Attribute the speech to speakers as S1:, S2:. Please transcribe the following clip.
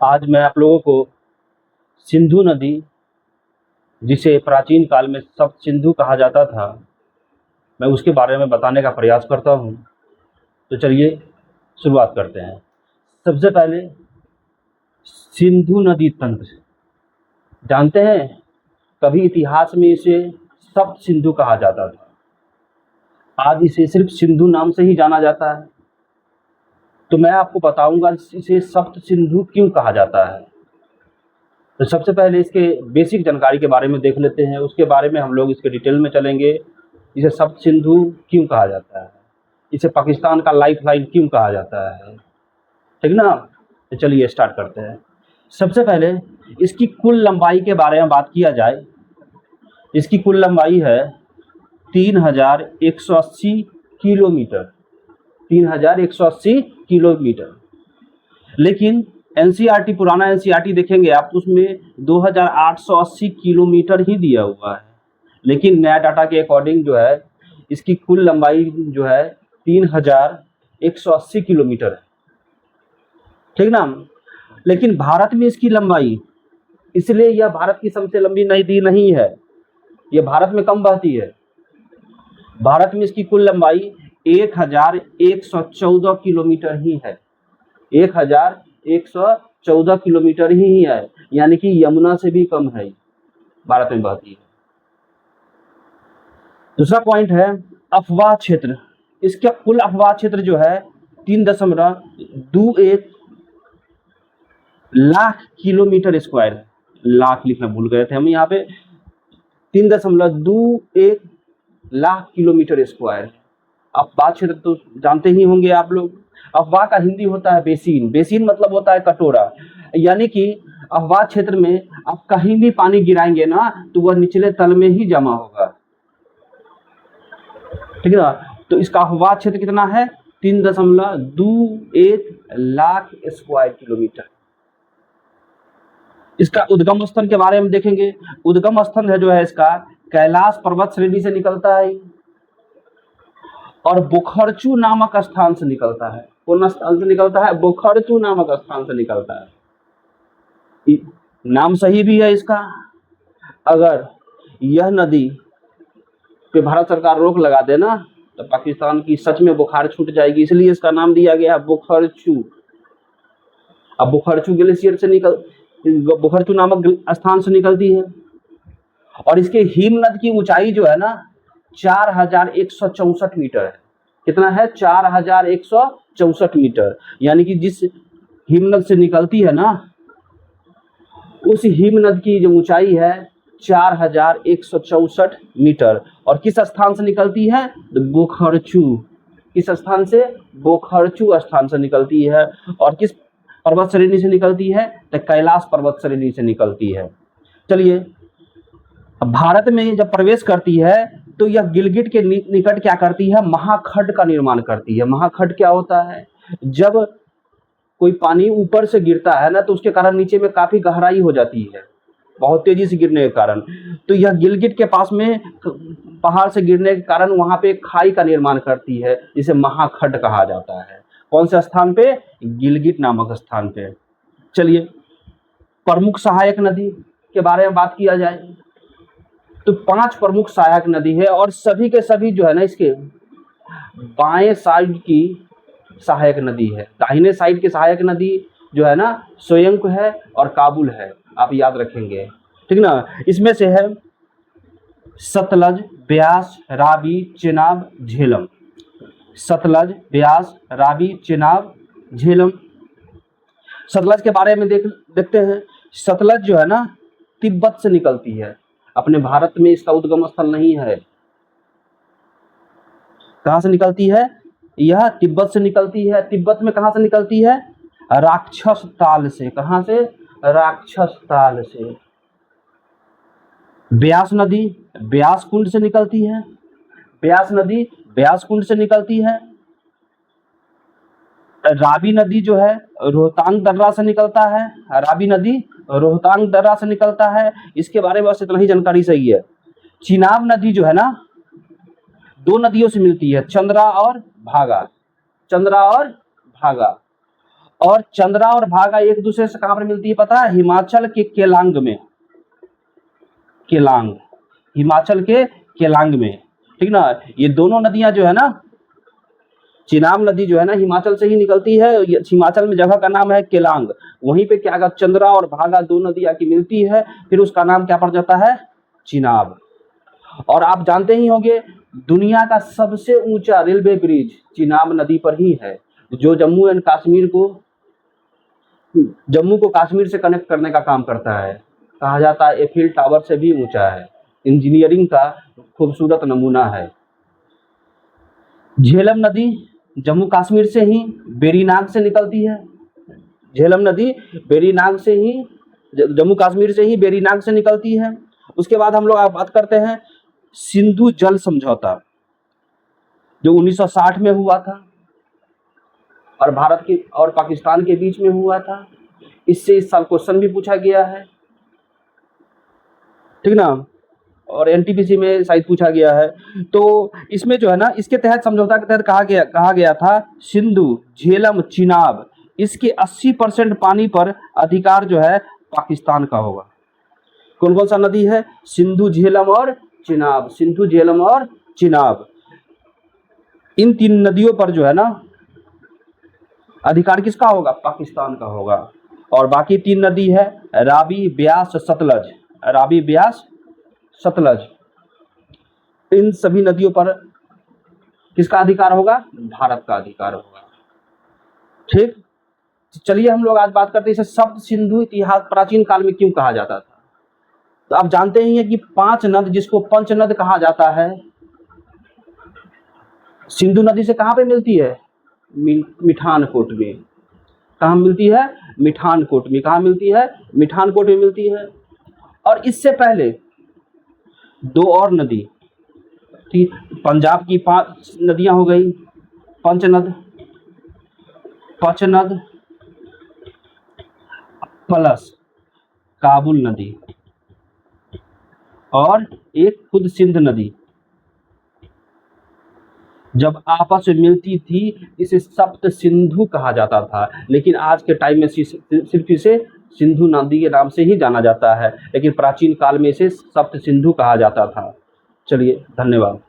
S1: आज मैं आप लोगों को सिंधु नदी, जिसे प्राचीन काल में सप्त सिंधु कहा जाता था, मैं उसके बारे में बताने का प्रयास करता हूँ। तो चलिए शुरुआत करते हैं। सबसे पहले सिंधु नदी तंत्र जानते हैं, कभी इतिहास में इसे सप्त सिंधु कहा जाता था। आज इसे सिर्फ सिंधु नाम से ही जाना जाता है। तो मैं आपको बताऊंगा इसे सप्त सिंधु क्यों कहा जाता है। तो सबसे पहले इसके बेसिक जानकारी के बारे में देख लेते हैं, उसके बारे में हम लोग इसके डिटेल में चलेंगे। इसे सप्त सिंधु क्यों कहा जाता है, इसे पाकिस्तान का लाइफ लाइन क्यों कहा जाता है, ठीक ना। तो चलिए स्टार्ट करते हैं। सबसे पहले इसकी कुल लंबाई के बारे में बात किया जाए। इसकी कुल लंबाई है 3180 किलोमीटर, 3180 किलोमीटर। लेकिन एनसीईआरटी, पुराना एनसीईआरटी देखेंगे आप, उसमें 2880 किलोमीटर ही दिया हुआ है। लेकिन नया डाटा के अकॉर्डिंग जो है इसकी कुल लंबाई जो है 3180 किलोमीटर है, ठीक ना। लेकिन भारत में इसकी लंबाई, इसलिए यह भारत की सबसे लंबी नदी नहीं है, यह भारत में कम बहती है। भारत में इसकी कुल लंबाई 1114 किलोमीटर ही है, 1114 किलोमीटर ही है, यानी कि यमुना से भी कम है, भारत में बहती है। दूसरा पॉइंट है अफवाह क्षेत्र। इसका कुल अफवाह क्षेत्र जो है 3.21 लाख किलोमीटर स्क्वायर है। लाख लिखना भूल गए थे हम यहाँ पे, 3.21 लाख किलोमीटर स्क्वायर। अफवाह क्षेत्र तो जानते ही होंगे आप लोग। अफवाह का हिंदी होता है बेसिन। बेसिन मतलब होता है कटोरा, यानी कि अफवाह क्षेत्र में आप कहीं भी पानी गिराएंगे ना तो वह निचले तल में ही जमा होगा, ठीक है ना। तो इसका अफवाह क्षेत्र कितना है, 3.21 लाख स्क्वायर किलोमीटर। इसका उद्गम स्थल के बारे में देखेंगे। उद्गम स्थल है जो है इसका कैलाश पर्वत श्रेणी से निकलता है और बोखरचू नामक स्थान से निकलता है। कौन स्थान से निकलता है, बोखरचू नामक स्थान से निकलता है। नाम सही भी है इसका। अगर यह नदी पे भारत सरकार रोक लगा देना तो पाकिस्तान की सच में बुखार छूट जाएगी, इसलिए इसका नाम दिया गया बोखरचू। अब बोखरचू ग्लेशियर से बोखरचू नामक स्थान से निकलती है और इसके हिमनद की ऊंचाई जो है ना 4164 मीटर है। कितना है, 4164 मीटर। यानी कि जिस हिमनद से निकलती है ना, उस हिमनद की जो ऊंचाई है 4164 मीटर। और किस स्थान से निकलती है, बोखरचू। किस स्थान से, बोखरचू स्थान से निकलती है। और किस पर्वत श्रेणी से निकलती है, तो कैलाश पर्वत श्रेणी से निकलती है। चलिए, भारत में जब प्रवेश करती है तो यह गिलगिट के निकट क्या करती है, महाखड्ड का निर्माण करती है। महाखड्ड क्या होता है, जब कोई पानी ऊपर से गिरता है ना तो उसके कारण नीचे में काफी गहराई हो जाती है, बहुत तेजी से गिरने के कारण। तो यह गिलगिट के पास में पहाड़ से गिरने के कारण वहां पे खाई का निर्माण करती है, जिसे महाखड्ड कहा जाता है। कौन से स्थान पे, गिलगिट नामक स्थान पे। चलिए, प्रमुख सहायक नदी के बारे में बात किया जाए तो 5 प्रमुख सहायक नदी है और सभी के सभी जो है ना इसके बाएं साइड की सहायक नदी है। दाहिने साइड की सहायक नदी जो है ना स्वयं है और काबुल है, आप याद रखेंगे, ठीक ना। इसमें से है सतलज, ब्यास, रावी, चेनाब, झेलम। सतलज, ब्यास, रावी, चेनाब, झेलम। सतलज के बारे में देखते हैं। सतलज जो है ना तिब्बत से निकलती है, अपने भारत में इसका उद्गम स्थल नहीं है। कहां से निकलती है, यह तिब्बत से निकलती है। तिब्बत में कहां से निकलती है, राक्षस ताल से। कहां से, राक्षस ताल से। ब्यास नदी ब्यास कुंड से निकलती है। ब्यास नदी ब्यास कुंड से निकलती है। रावी नदी जो है रोहतांग दर्रा से निकलता है। रावी नदी रोहतांग दर्रा से निकलता है। इसके बारे में बस इतना ही जानकारी सही है। चिनाब नदी जो है ना 2 नदियों से मिलती है, चंद्रा और भागा। चंद्रा और भागा। और चंद्रा और भागा एक दूसरे से कहां पर मिलती है पता है? हिमाचल के केलांग में, केलांग, हिमाचल के केलांग में, ठीक ना। ये दोनों नदियां जो है ना, चिनाब नदी जो है ना हिमाचल से ही निकलती है, हिमाचल में जगह का नाम है केलांग, वहीं पे क्या अगर चंद्रा और भागा दो नदियां की मिलती है फिर उसका नाम क्या पड़ जाता है? चिनाब। और आप जानते ही होंगे दुनिया का सबसे ऊंचा रेलवे ब्रिज चिनाब नदी पर ही है, जो जम्मू एंड कश्मीर को, जम्मू को कश्मीर से कनेक्ट करने का काम करता है। कहा जाता है एफिल टावर से भी ऊंचा है, इंजीनियरिंग का खूबसूरत नमूना है। झेलम नदी जम्मू कश्मीर से ही वेरीनाग से निकलती है, झेलम नदी वेरीनाग से ही, जम्मू कश्मीर से ही वेरीनाग से निकलती है। उसके बाद हम लोग बात करते हैं सिंधु जल समझौता, जो 1960 में हुआ था और भारत की और पाकिस्तान के बीच में हुआ था। इससे इस साल क्वेश्चन भी पूछा गया है, ठीक ना, और एनटीपीसी में शायद पूछा गया है। तो इसमें जो है ना, इसके तहत समझौता के तहत कहा गया था सिंधु झेलम चिनाब इसके 80% पानी पर अधिकार जो है पाकिस्तान का होगा। कौन कौन सा नदी है? सिंधु झेलम और चिनाब, सिंधु झेलम और चिनाब, इन तीन नदियों पर जो है ना अधिकार किसका होगा? पाकिस्तान का होगा। और बाकी तीन नदी है रावी, ब्यास, सतलज, रावी, ब्यास, सतलज, इन सभी नदियों पर किसका अधिकार होगा? भारत का अधिकार होगा। ठीक, चलिए हम लोग आज बात करते हैं इसे सप्त सिंधु इतिहास प्राचीन काल में क्यों कहा जाता था। तो आप जानते ही हैं कि 5 नद जिसको पंचनद कहा जाता है, सिंधु नदी से कहां पे मिलती है? मिठानकोट में। कहां मिलती है? मिठानकोट में। कहां मिलती है? मिठानकोट में मिलती है। और इससे पहले 2 और नदी थी, पंजाब की 5 नदियां हो गई, पंचनद, पचनद प्लस काबुल नदी और एक खुद सिंध नदी, जब आपस में मिलती थी इसे सप्त सिंधु कहा जाता था। लेकिन आज के टाइम में सिर्फ इसे सिंधु नदी के नाम से ही जाना जाता है, लेकिन प्राचीन काल में इसे सप्त सिंधु कहा जाता था। चलिए, धन्यवाद।